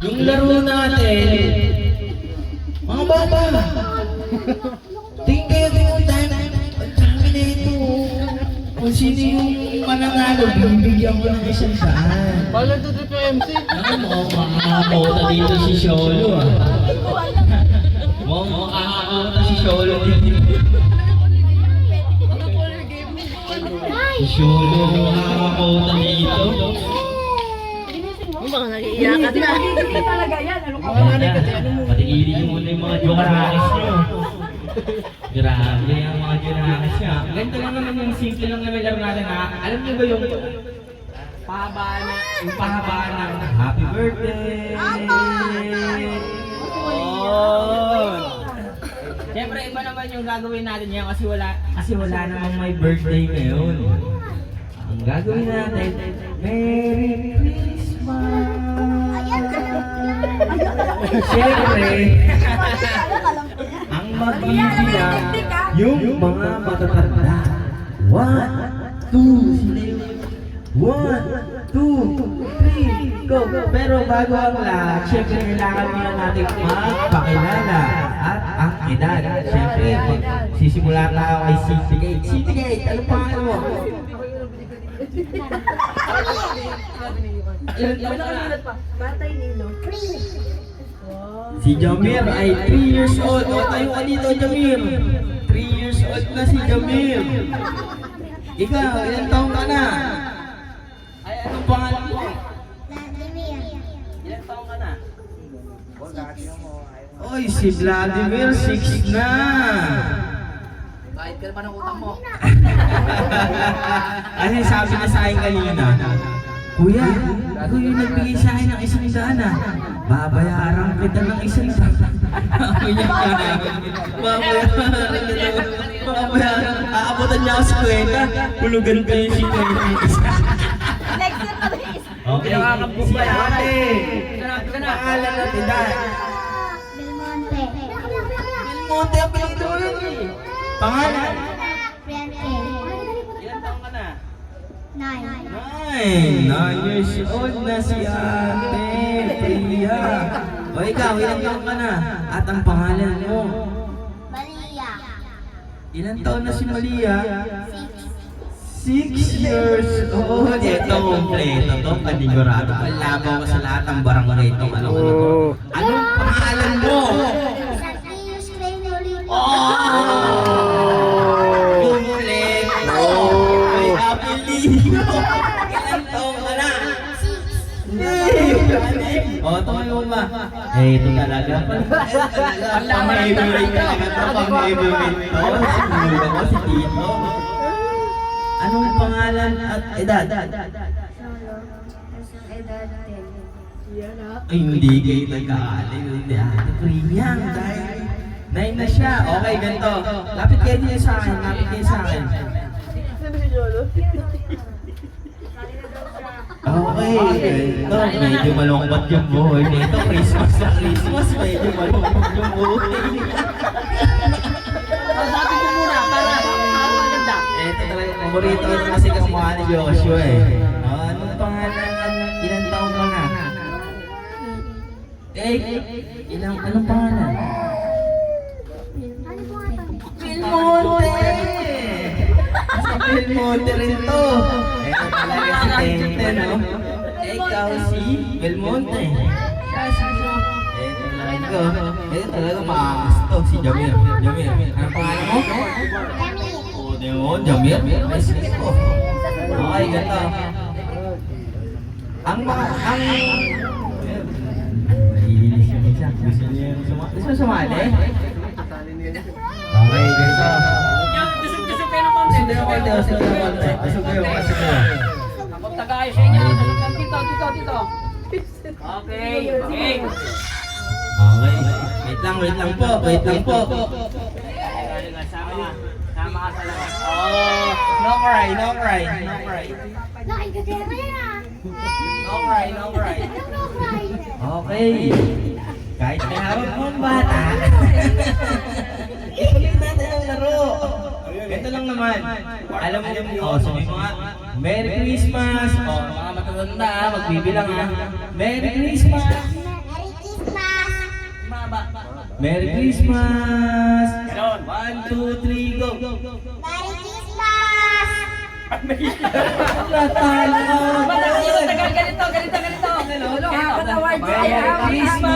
Yung laro natin, mga bata, tingin kayo din yung time. Ang dami na ito. Kung sino yung mananalo, bibigyan ko ng isang daan. Paano ito dito MC? Ano, makakakota dito si Sholo ah. Makakakota si Sholo dito. Si Sholo, makakakota dito. Mga nag-iiyakan na. Hindi talaga yan. Ano ka ba? Patigilin nyo muna yung mga jokarakis nyo. Grabe yung mga jokarakis nyo. Ganito lang naman yung simple lang naman laro natin ha. Alam nyo ba yung pahabaan ng happy birthday? Oh! Siyempre iba naman yung gagawin natin ngayon kasi wala namang may birthday ngayon. Ang gagawin natin, Merry Christmas! Siyempre, ang magbibilang yung mga matatanda. 1, 2, sila yung 1, 2, 3, go! Pero bago ang lahat, siyempre kailangan muna natin magpakilala at ang edad. Siyempre, sisimula tayo kay City Gate. City Gate, ano pangalan mo? Batay nilo. Si Jamir ay 3 years old. O, tayo ka dito, Jamir. 3 years old na si Jamir. Ikaw, ilang taong ka na? Ay, anong pangalan mo? Ilang taong ka na? Oy, si Vladimir, 6 na. Kahit ka naman ang utang mo. Kasi sabi na sa akin kanina, Kuya, ako yung nagbigay sa akin ng 100 ah. Babayaran kita ng 100. Kuya ka na. Babayaran kita. Babayaran. Aabutan niya ako sa kwenta. Hulugan ko yung 50. Okay, si ate. Pangalan natin dahil. Belmonte ang pinagtuloy eh. Pangalan? Ilan taong ka na? 9 years old na si ate Priya. O ikaw, ilang taon ka na? At ang pangalan mo? Ilang taon na si Malia? 6 years old. Ito, kompleto to. Panigurado. Palabaw ko sa lahat ng barangay itong ano. Anong pangalan mo? May apelido. Ilang taong ka na? O, tumayo ba? Eh, ito talaga. Pang-favorite talaga ito. Pang-favorite to. Sinula ko si Tito. Anong pangalan at edad? Ay, hindi kayo nagkakali. Hindi, ate Priya. Dahil 9 na siya. Okay, ganito. Lapit kayo niya sa akin. Lapit kayo sa akin. Okay, ito. Medyo malungkot yung buhay nito. Christmas na Christmas. Medyo malungkot yung buhay. Sabi ko muna para maganda. Ito talaga. Paborito ko kasi kamukha ni Joshua eh. Anong pangalan? Ilang taong ka na? Anong pangalan? Belmonte! Si Belmonte rin to. Ito talaga si Tente, no? Ikaw si Belmonte. Ito talaga maangas to, si Jamir. Jamir, anong pangalan mo? Jamir? Ay, sige po. Okay, ganito. Nahihilis yung isa. Gusto niya yung sumali? Okay, ganito. Tusok kayo ng konti. Gusto kayo. Magtagay sa inyo. Dito. Okay. Okay. Wait lang po. Sama ka sa labas. Oh, no cry. No cry. Okay. Kahit may hawak mong bata. Ituloy natin ang laro. Ito lang naman. Alam mo yung sabi mo nga, Merry Christmas. Mga matatanda, magbibilang ha. Merry Christmas. Merry Christmas! Ganon. 1, 2, 3, go! Merry Christmas! Natalo! Tagal, ganito. Lolo, apat na award Merry yan. Christmas!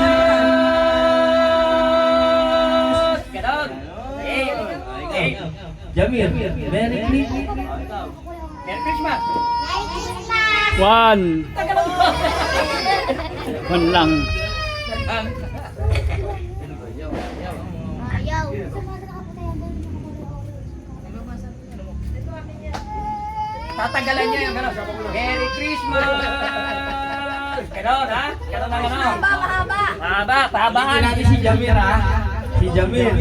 Ganon. Eh. Jamir, Merry Christmas! Merry Christmas. Merry Christmas! One. One lang. Ayaw. Tatagalan niya yung gano'n. Merry Christmas! Gano'n, ha? Gano'n na gano'n. Mahaba. Mahaba, pahabaan. Ulitin natin si Jamir, ha? Si Jamir.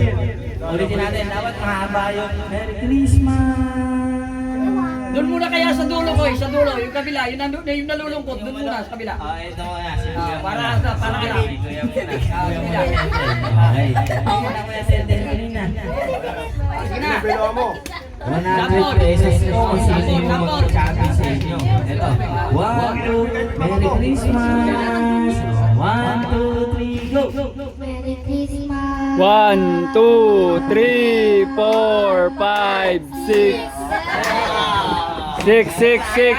Ulitin natin, dapat mahaba yung Merry Christmas! Doon muna kaya sa dulo ko, sa dulo, yung kabila, yung nalulungkot, doon muna sa kabila. Ito na, si Para ano. Okay. Wala mo yung sender kanina. Sige na. 100 pesos po kung sino yung magsasabi sa inyo. Ito. 1, 2, Merry Christmas! 1, 2, 3, go! Merry Christmas! 1, 2, 3, 4, 5, 6. 6, 6, 6.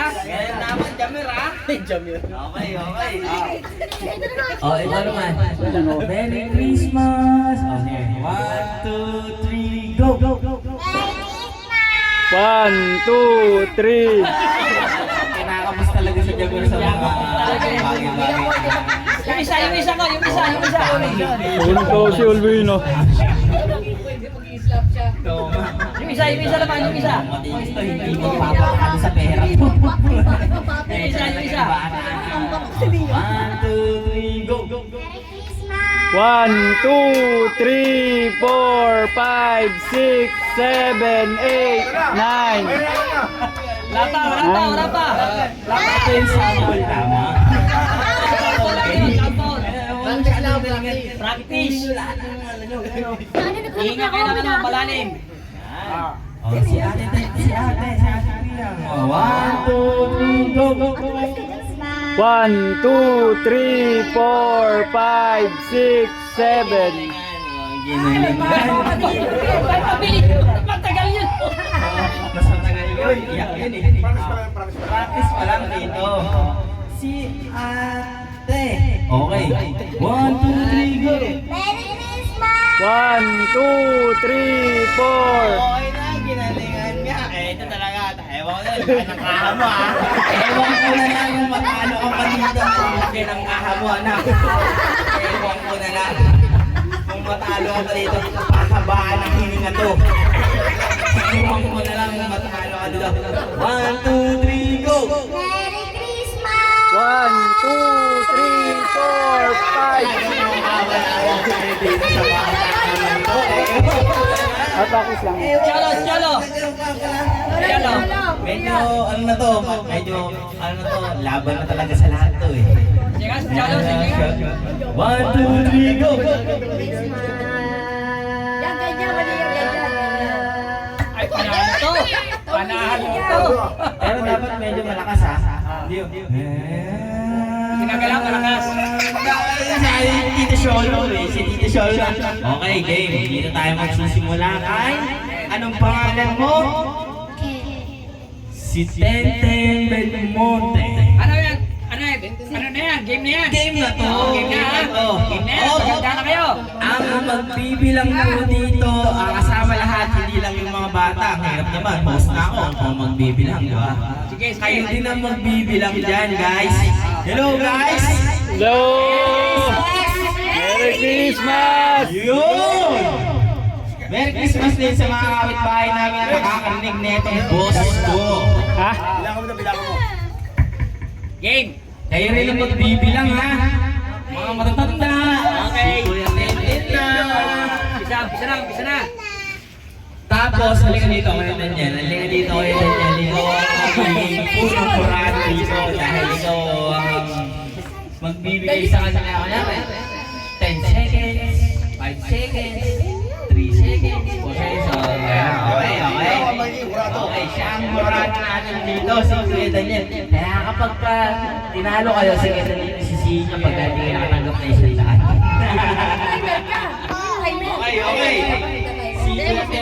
Naman, Jamir, ha? Jamir. Okay. Oh, ito naman. Merry Christmas! Okay. 1, 2, 3, go! Merry Christmas! 1, 2, 3. Kinakamus talaga sa Jamir sa mga bagay-bagay. Yung isa ko, yung isa. Punto si Olvino. Yung isa naman, yung isa. Matinis to, hindi ko papakano sa pera mo. Yung isa. 1, 2, 3, go! Merry Christmas! 1, 2, 3, 4, 5, 6, 7, 8, 9. Wala pa. Ito yung sample, tama? Practice. Hinga kayo na naman, malalim. Oh, si ate. 1, 2, 3, go! 1, 2, 3, 4, 5, 6, 7. Ginaling. Matagal yun. Mas matagal yun. Iyak yun eh. Practice pa lang dito. Si ate. Okay. 1, 2, 3, go! Merry Christmas! 1, 2, 3, 4. Okay na, ginalingan nga. Ito talaga. Ewan ko na, ng kaha mo ah. Ewan ko na lang kung matalo ka pa dito. Laki ng kaha mo, anak. Ewan ko na lang. Kung matalo ka pa dito, pahabaan ang hininga to. Ewan ko na lang kung matalo ka dito. 1, 2, 3, go! Merry Christmas! 1, 2, 3, 4, 5. Tapos lang. Chalo. Medyo ano na to, laban na talaga sa lahat to eh. Sige, chalo. 1, 2, 3, go! Yan, ganyan. Mali yan, ganyan. Ay, panahan to. Pero dapat medyo malakas ha. Ginagalaw, malakas. Si Tito Sholo eh, si Tito Sholo. Okay, game. Dito tayo magsisimula kay... Anong pangalan mo? Si Tenten Belmonte. Ano yan? Ano na yan? Game na yan. Game na to. Game na yan. Game na yan. Maganda na kayo. Ang magbibilang mo dito, kasama lahat, hindi lang yung mga bata. Ang hirap naman, host na ako. Ako magbibilang, di ba? Sige. Kayo din ang magbibilang dyan, guys. Hello, guys! Hello! Merry Christmas! Yun! Merry Christmas din sa mga kapitbahay namin na nakakarinig na itong boss ko. Ha? Game. Kayo rin ang magbibilang, ha? Mga matatanda. Okay. Si Kuya Tenten na. Pisa na. Tapos, halika dito kayo Daniel. Halika dito kayo Daniel. Ikaw ang magiging punong kurado dito dahil ikaw ang magbibigay sa kanila. Kanyari, 10 seconds, 5 seconds, 3 seconds, 4 seconds. Okay. Okay, siya ang kurado natin dito, si Kuya Daniel. Kaya kapag tinalo kayo, sige, sisisihin niya pagka hindi kayo nakatanggap na isang daan.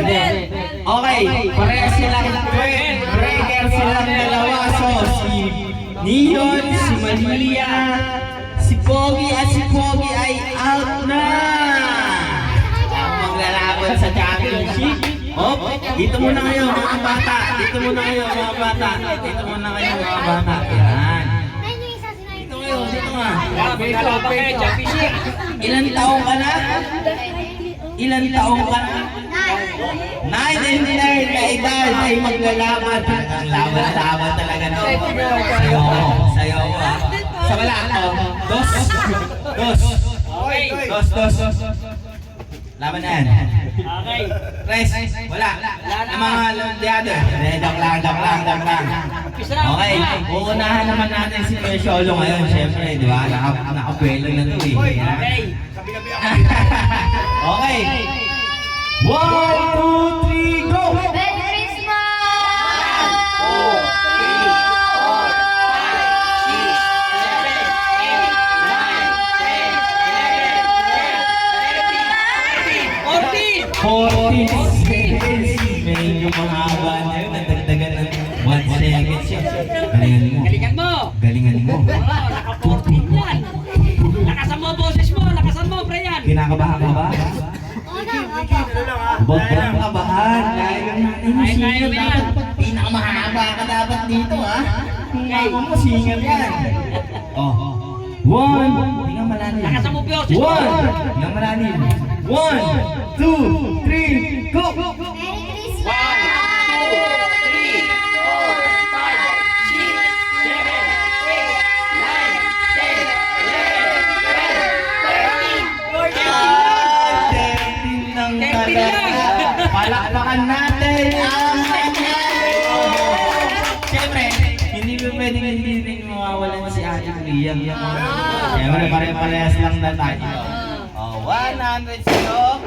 Hindi. Okay, parehas silang breaker silang dalawa. So, si Neon, si Malia, si Pogi at si Pogi ay out na! Ang maglalaban sa championship. Dito muna kayo mga bata. Dito muna kayo mga bata. Dito muna kayo mga bata. Yan. Dito kayo, dito nga. May kalaban kayo, championship. Ilan taong ka na? Ilan taong ka na? 9 and 9 na edad ay maglalaban. Ang laban-laban talaga no. Sayo mo. Sayo mo ha. Sa wala ako. Dos. Okay. Dos. Laban na yan. Okay. Tres. Wala. Ang mga lumpiado. Joke lang. Okay. Uunahan naman natin si Kuya Sholo ngayon. Siyempre, di ba? Nakapwelo na ito eh. Okay. Okay. 1, 2, 3, go! Merry Christmas! 40 seconds. Medyo mahaba na yun. Nagdagdagan ng 1 second siya. Galingan mo. Galingan mo. Oo, naka-14 yan. Lakasan mo boses mo, lakasan mo, Brian. Kinakabahan ka ba? Huwag ka nang kabahan. Kaya lang natin yung singer. Dapat pinakamahaba ka dapat dito ha. Kaya mo singer yan. Oh. 1. Tingnan malalim. Lakasan mo boses 1. mo. Tingnan malalim. 1, 2, 3, go! Merry Christmas! 13 ng talaga. Palakpakan natin ang siyempre, hindi mo pwedeng hindi rin mawawalan si Ate Liam. Siyempre, pare-parehas lang na tayo. 100 sa'yo.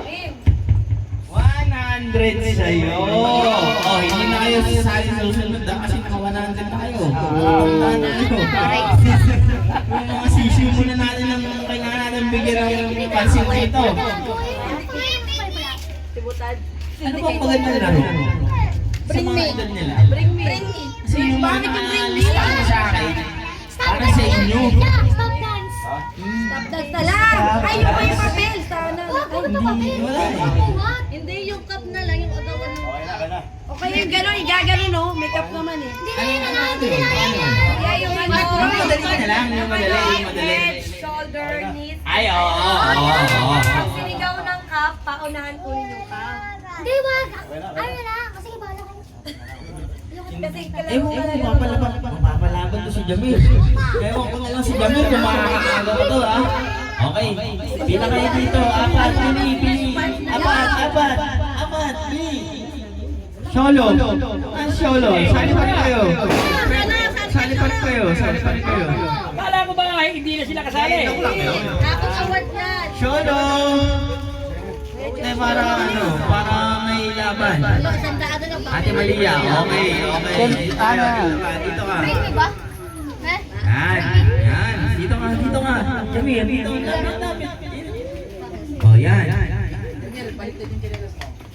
100 sa'yo. Hindi na kayo sasali sa susunod kasi naka-100 na kayo. Yung mga sisiw muna natin ng kailangan natin bigyan ng pansin dito. Ano bang maganda na rin? Sa mga idol nila. Bring me. Kasi yung mga nakalista ko sa akin, para sa inyo. Stop dance! Stop dance na lang. Ay, yung may papel. Sana. Hindi, yung cup na lang, yung agawan mo. O kaya yung gano'n, igagano no? Makeup naman eh. Kaya yung ano. Yung madali na lang, yung madali. Head, shoulder, knees. Ay, oo. Ang sinigaw ng cup, paunahan ko yung cup. Hindi, wag! Ay, wala. Kasi bahala kayo. Kasi Ewan ko, mapapalaban to si Jamil. Ewan ko na lang si Jamil kung makakaaga ko to ha. Okay, pila kayo dito. Apat, pili. Apat, pili. Solo. Ang solo. Salipan kayo. Salipan kayo. Akala ko ba hindi na sila kasali? Akong award yan. Solo. Para may laban. Sandaan na ba? Ate Malia, okay. Dito ka. Bring me ba? Yan. Dito ka. Jamil, dito ka. Oh, yan.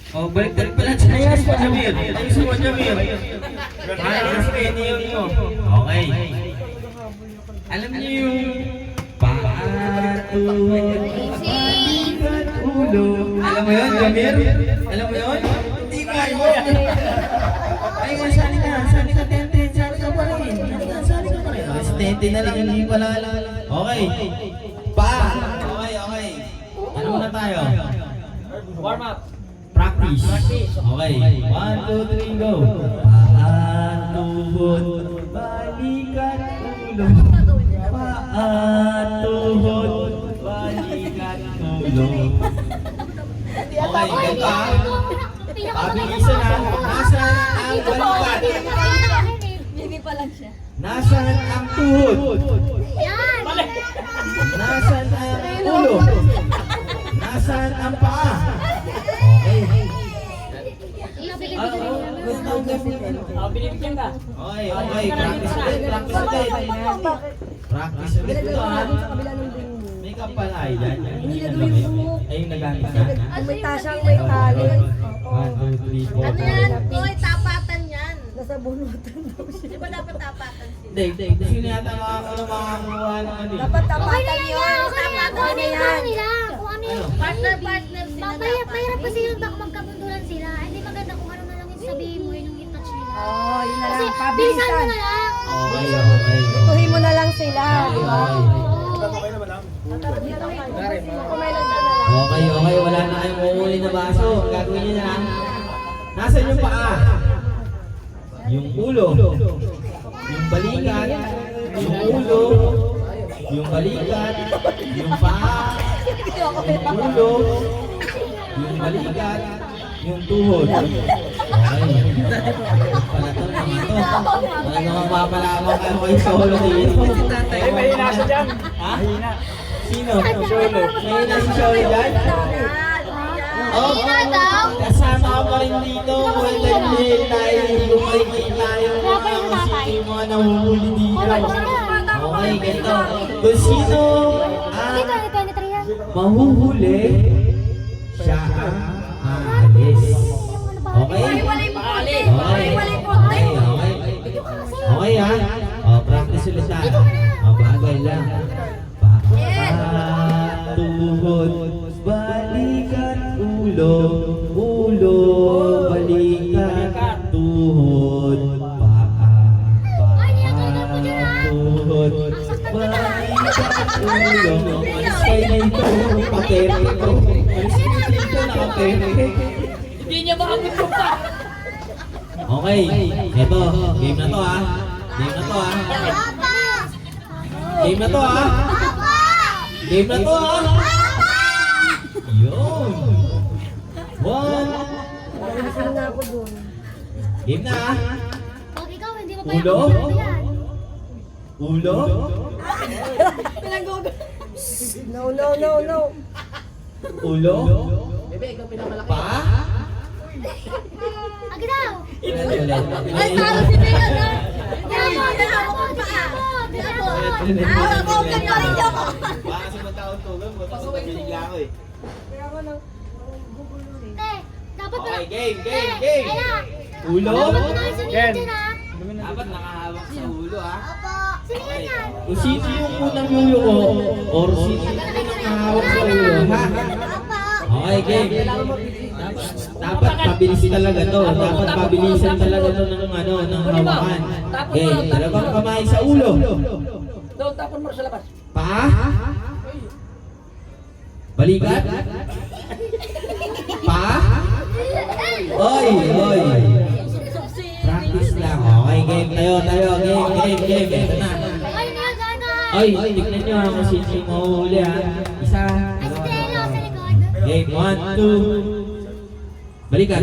Oh, balik pala sa ayos mo, Jamil. Ayos mo, Jamil. Ayos mo. Okay. Alam niyo yung patuloy. Ulo. Alam mo yun, Jamil? Alam mo yun? Hindi ko alam. Ay, sali ka, Tente. Sali ka pa rin. Si Tente na lang, hindi pala alam. Okay. Okay. Ano muna tayo? Warm up. Practice. Okay. 1, 2, 3, go. Tuhod, balikat, ulo. Tuhod, balikat, ulo. Okay, ganito ha. Pabilisan na. Nasaan ang balikat? Baby pa lang siya. Nasaan ang tuhod? Yan! Nasaan ang ulo? Nasaan ang paa? Okay. Binibigyan ka. Okay. Practice ulit. Practice ulit ito ha. May ang palay dyan. Hindi na gawin yung buhok. Ay, yung nagamit na. May tasyang may tali. 1, 2, 3, 4, Ano yan? Boy, tapatan yan. Nasa bunutan daw siya. Di ba dapat tapatan sila? Hindi. Sino yata makakuha ng ano eh? Dapat Okay tapatan na yun. yan. Kung ano yung plano nila. Kung ano yung Partner sila dapat. Mahirap kasi yung baka magkabundulan sila. Hindi maganda kung ano na lang yung sabihin mo, yung i-touch nila. Oo, yun na Kasi lang. bilisan mo Pabilisan. na lang. Okay. Tutuhin mo na lang sila. Di ba? Okay, wala na kayong umuli na baso. Ang gagawin niyo na lang. Nasaan yung paa? Yung ulo. Yung balikat. Yung ulo. Yung balikat. Yung paa. Yung ulo. Yung balikat. Yung tuhod. Okay. Pala to, mga to. Talagang mapapalaman kayo kayo sa ulo dito. Ay, mahina siya dyan. Ha? Mahina. Sino? Mahina si Sholo dyan? Oh, kasama ka pa rin dito. Well, dahil tayo hindi ko makikita yung mga mga nahuhuli dito. Okay, ganito. Kung sino ang Hindi, 2023 yan. mahuhuli, siya ang aalis. Okay? Wali-wali po. Okay. Wali-wali po. Okay ha? O, practice ulit na. O, bagay lang. Tuhod, balikan, ulo, balikan, tuhod, paa, tuhod, balikan, ulo. Alis kayo na ito, kapere ito. Alis kayo na ito, nakapere. Hindi niya maabot ko pa. Okay, eto, game na to ha. Game na to ha. Game na to ha. Game na to ha. Yun. 1. Nasaan na ako doon? Game na ha. Pag ikaw, hindi mo pa Ulo? yung yan. Ulo. No. Ulo. Pa. Agdaw! Ay, taro si Bea na. Hawak ko, ganyan ako. Baka sa magkauntugan mo, tapos bigla ako eh. Kaya ako nang gugulo eh. Te, dapat Okay, na- game. Te, Ella, Ulo. dapat mo na yung sunod Ken. dyan, ha? Dapat nakahawak sa ulo ha. Sino yan yan? Kung sino yung unang yuyuko or sino yung unang nakahawak sa ulo ha. Okay, game. Dapat pabilis talaga to. Dapat pabilisan talaga to ng ano, ng hawakan. Okay, dalawang kamay sa ulo. Doon, tapon mo sa labas. Pa? Balikat? Pa? Oy. Practice lang. Okay, game tayo. Game. Ito na. Ay, yan, gagawin. Oy, tignan nyo kung sino yung mahuhuli ha. Isa. Ay, si Ella, sa likod. Game, 1, 2. Balikat.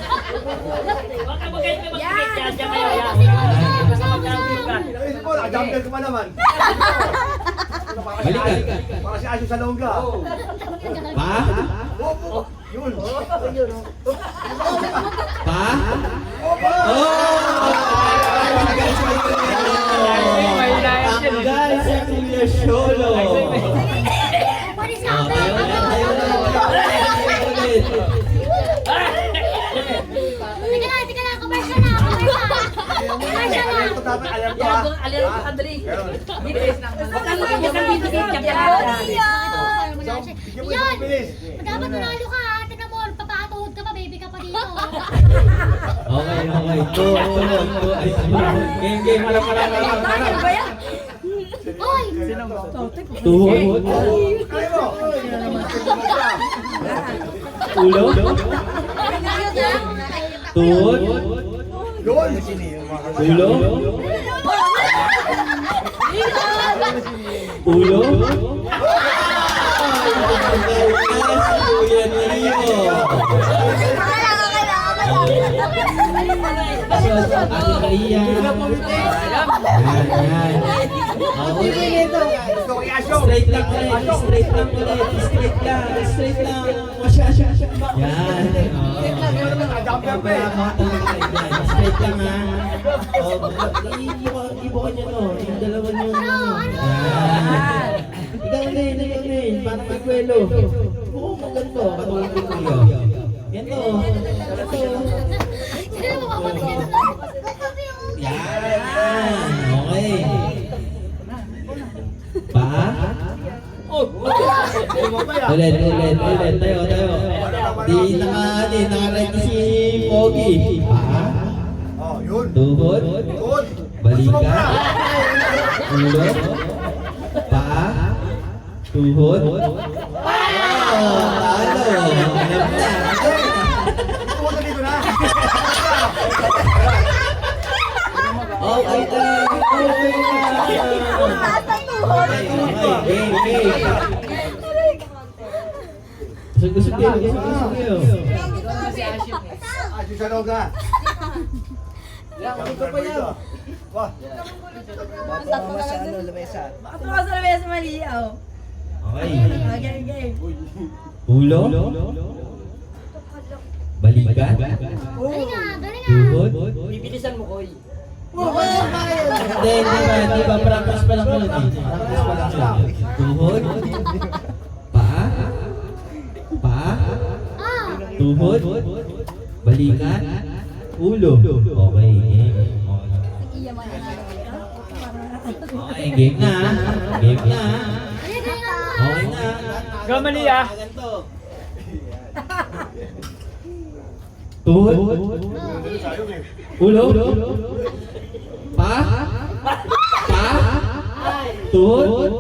Huwag ka magkait ka magkait. Yan, dyan kayo. Yan. Nakajumper ko pa naman. Balikat. Para si Aso sa longga. Pa? Yun. Pa? Oh! Tanggal si Kuya Sholo. Pwede sa Oh, tayo akin. na. Ulit. Tika na, commercial na. Commercial na. Ito dapat alam ko Yan, ha. doon, alirin ko kadali. Bilis. Huwag kang dito sa Yan. Bigyan mo yung mabilis. Dapat nanalo ka, ha? Tignan mo, papatuhod ka pa, baby ka pa dito. Okay. Game. Malam. Hoy! Tuhod. Kaya mo. Ulo. Tuhod. Yun. Ulo. Ulo. Kuya Nino. Ate Maria. Yan. Gusto ko i-Aso Straight lang ulit. Straight lang ulit. Straight lang. Straight lang. Yan. Jump eh. Straight lang ha. Ibukan nyo no. Yung dalawa nyo. Yan. Ikaw din. Parang magkwelo. Oo, maganda. Katulad ko kuya. Yan to. Sino na makapatingin na? Yan. Okay. Pa? Ulit. Tayo. Di naka-ready si Pogi. Pa? Oh, yun. Tuhod? Yun. Balikat? Ulo? Pa? Tuhod? Talo! Alam na! Pumunta dito na. Okay lang! Game! Gusto kayo. Si Sanoga. Ito pa yan. Wah. Bakit mo sa lamesa mali, oh? Okay. Okay. Ulo? Balikat? Galing nga. Tuhod? Bibilisan mo, Koy. Hindi ba? Practice pa lang yun. Tuhod? Paa? Tuhod? Balikat? Ulo? Okay, game. Okay, game na. Okay na. Go, Malia. Tuhod? Ulo? Pa? Tuhod?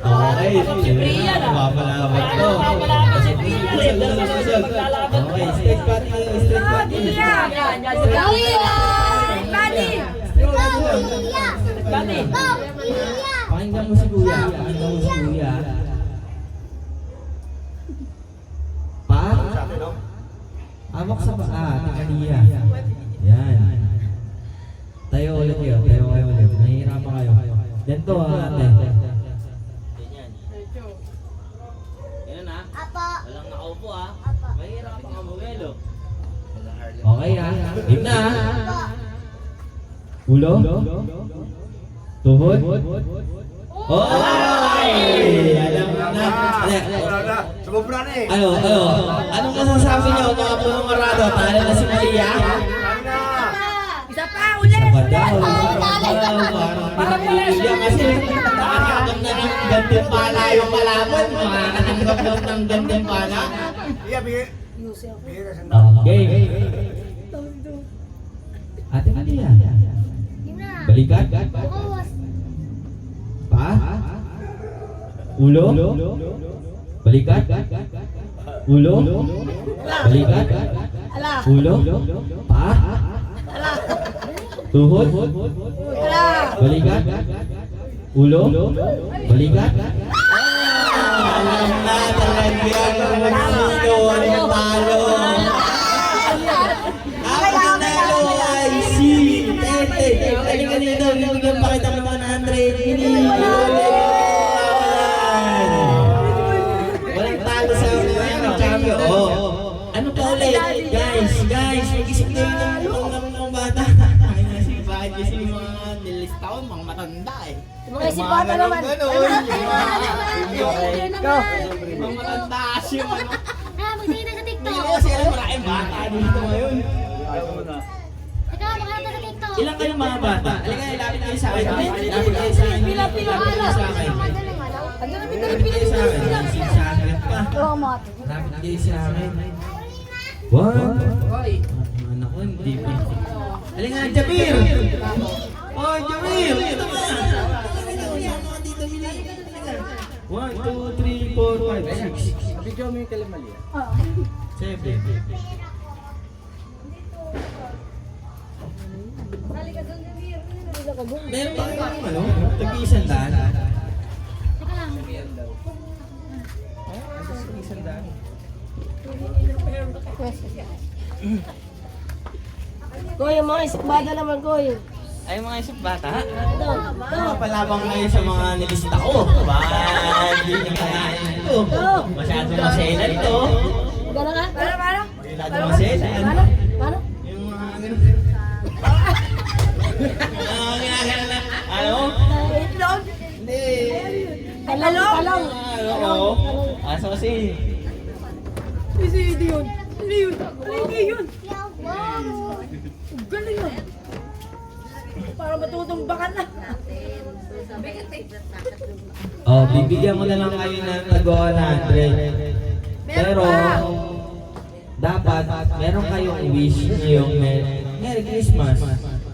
Okay, mapapalawag to. Okay, straight body. Pakinggan mo si Kuya. Pa? Hawak sa paa, Tia. Yan. Tayo ulit kayo. Nahihirapan kayo. Ganito ate. Yan na. Apo. Walang nakaupo ah. Mahirapan ka bumelo. Okay game na Ulo? Tuhod? Oy! Alam mo na. Sumubra na eh. Anong masasabi niyo mga punong marado? Talo na si Malia? Isa pa, ulit! Parang pinipilya kasi nakatanggap na ng gantimpala yung kalaban. Makakatanggap daw ng gantimpala. Iya, bigay na sandal. Game. Ate Malia. Yun na. Balikat? Bukas. Pa? Ulo? Balikat? Ulo? Balikat? Ulo? Pa? Tuhod? Balikat? Ulo? Balikat? Alam na talaga magsino ang talo. Ang nanalo ay si Tete. Halika dito, bibigyan pa kita ng 100. Walang talo sa champion. Ano pa ulit? Guys, nag-isip kayo ng bata. Bakit kasi yung mga nilistaon, mga matanda eh. Mga isipata naman. Mga matanda kasi yung ano. Magtingin na sa Hindi TikTok. ko kasi alam maraming bata dito ngayon. Teka, makakita sa TikTok. Ilang kayong mga bata? Halika, ilapit kayo sa akin. Ilapit kayo sa akin. Ilapit kayo sa akin. Ilapit kayo sa akin. Sa akin pa. Ilapit kayo sa akin. What? Anak ko, hindi pa. Halika, Jamir! Oh, Jamir! Ito ka! Dito, Mili. 1, 2, 3, 4, 5, 6. Video mo yung Malia. 7. Meron ba kayong ano? Tag-iisang daan? Teka lang. Isang daan. Koy, yung mga isbada naman, Koy. Ay, mga isip bata. Ito. Palabang kayo sa mga nilista ko. Baka hindi nyo kanain ito. Masyadong masela ito. Gano'n ka? Paano? Masyadong masela. Paano? Yung mga ginagano na. Ano? Itlog? Hindi. Talong? Oo. Aso kasi. Hindi yun. Hindi yun. Galing yun. Para matutumbakan na. Oh, bibigyan ko na lang kayo ng tag-100. Pero, dapat, meron kayong wish yung Merry Christmas.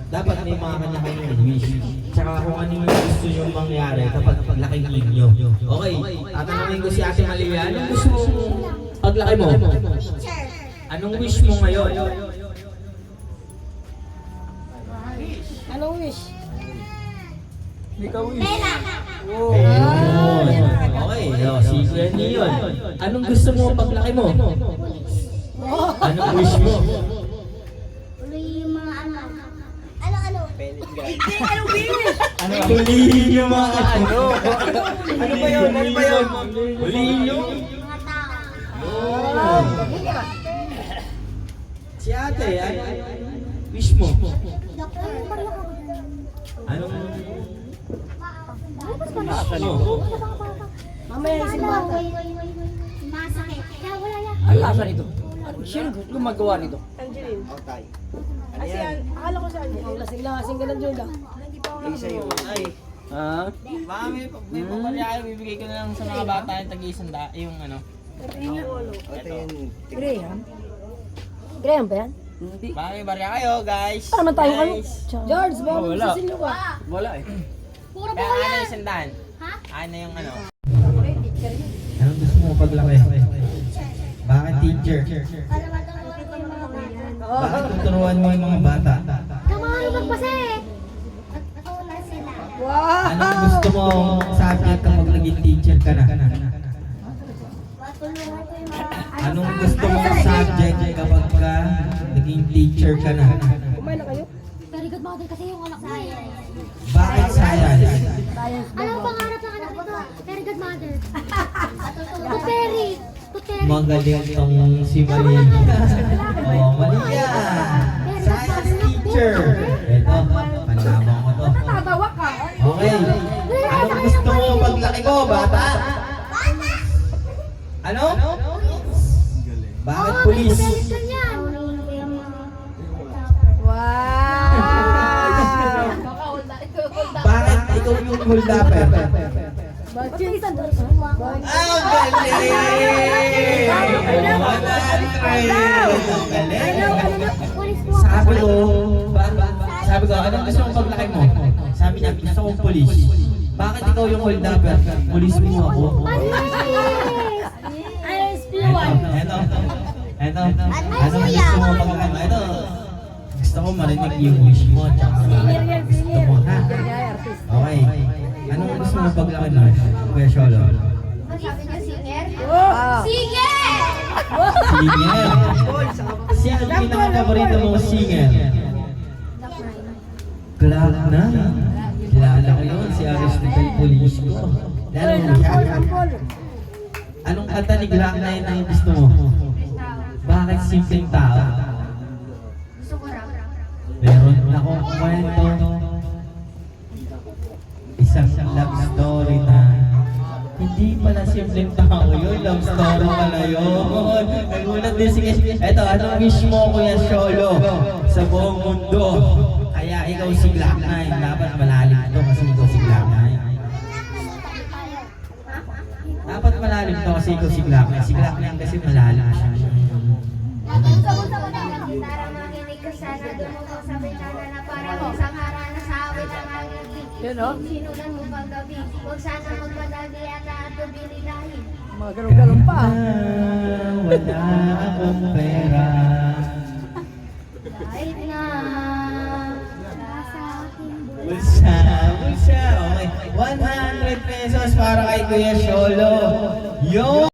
Dapat may mga kanya kayong wish. Tsaka kung ano yung gusto nyo mangyari kapag paglaki ninyo. Okay, tatanungin ko si Ate Malia, anong gusto mo paglaki mo? Anong wish mo ngayon? Anong wish? Ayun. Okay, si Kuya Neon. Anong gusto mo paglaki mo? Anong wish mo? Uli yung mga ano. Ano? Hindi, anong wish? Hulihin yung mga ano. Ano ba yun? Ano ba yun? Hulihin yung Mga tao. si ate, wish mo. Anong Mamaya isip bata. Masakit. Kaya wala yan. Ang lasa nito. Sino gumagawa nito? Angeline. Kasi akala ko sa Angeline. Lasing-lasing ka ng Juda. Ay. Ah? Baka may papalyaya, bibigay ko na lang sa mga bata yung tag-isanda, yung ano. Graham? Graham ba yan? Hindi. Baka may barya kayo, guys. Para naman tayo ano? Guys. George, baka Oh, wala. magsisilyo ka. Wala eh. Puro Kaya bola. ano yung sandaan? Ha? Ano yung ano? Anong gusto mo paglaki? Bakit teacher? Para matutunan ko yung mga bata. Bakit tuturuan mo yung mga bata? Kamahal magbasa eh. Matutunan sila. Anong gusto mo subject kapag naging teacher ka na? Matulungan ko yung mga Anong gusto mo subject kapag ka naging teacher ka na? Kumain na kayo? Very good mother kasi yung anak mo eh. Bakit science? Ano ang pangarap ng anak nito? Very good mother. Tuteri. Tuteri. Magaling tong si Maria. Oh, Maria! Science teacher! Ito, panabang ko to. Tatawa ka. Okay. Anong gusto mo paglaki ko, bata? Ano? Bakit pulis? Bakit ikaw yung holdapper? Bakit? Ang galing! Sabi ko, anong gusto mong paglaki mo? Sabi niya, gusto kong pulis. Bakit ikaw yung holdapper? Pulis mo ako. Ito. Anong gusto mo paglaki mo? Ito. Gusto ko marinig yung wish mo. Tsaka gusto mo, ha? Okay. Anong gusto mo paglaki mo? Kuya Sholo. Sabi niyo singer? Ah. Singer! Singer. Sino yung pinaka-paborito mong singer? Glock 9. Kilala ko yun, si Aristotle Polisco. Lalo mo siya. Anong kanta ni Glock 9 ang gusto mo? Bakit simpleng tao? Gusto ko raw. Meron akong kwento. Isang love story na hindi pala simpleng tao yun. Love story pala yun. Nagulat din si Kesh. Eto, anong wish mo, Kuya Sholo? Sa buong mundo. Kaya ikaw si Glock 9. Dapat malalim ito kasi ikaw si Glock 9. Dapat malalim ito kasi ikaw si Glock 9. Si Glock 9 kasi malalim siya. Nagkagusto ko ng gitara, makinig ka sana, dumugo sa bintana na parang isang harana sa awit ang angin. Yan o. Sinulan mo paggabi, huwag sana magpadagi at atubililahin. Mga galong-galong pa. Wala akong pera. Kahit na nasa aking buhay. Bulsa. Okay. 100 pesos para kay Kuya Sholo. Yun!